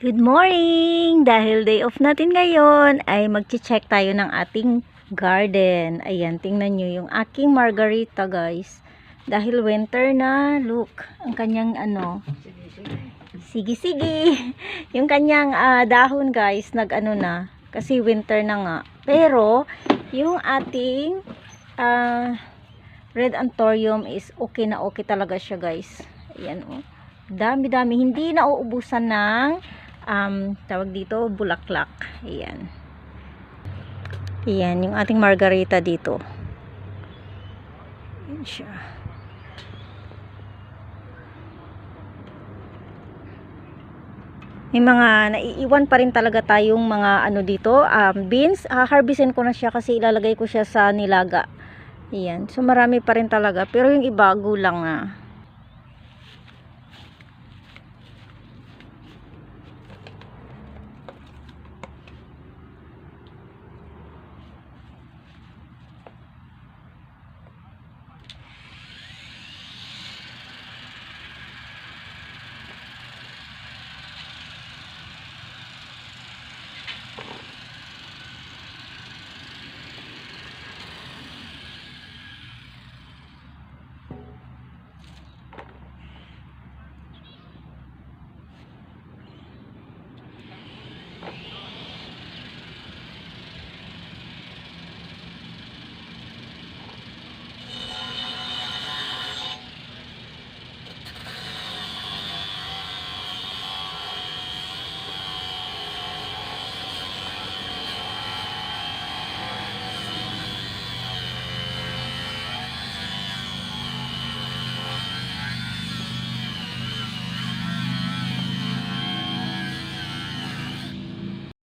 Good morning! Dahil day off natin ngayon, ay magche-check tayo ng ating garden. Ayan, tingnan nyo yung aking margarita, guys. Dahil winter na, look, ang kanyang sige-sige. Yung kanyang dahon, guys, nag-ano na. Kasi winter na nga. Pero, yung ating red anthurium is okay na okay talaga siya, guys. Ayan, oh. Dami-dami. Hindi na uubusan ng tawag dito, bulaklak. Ayan. Ayan, yung ating margarita dito. Ayan siya. May mga naiiwan pa rin talaga tayong mga dito, beans. Harvestin ko na siya kasi ilalagay ko siya sa nilaga. Ayan. So, marami pa rin talaga. Pero yung iba, gulang na.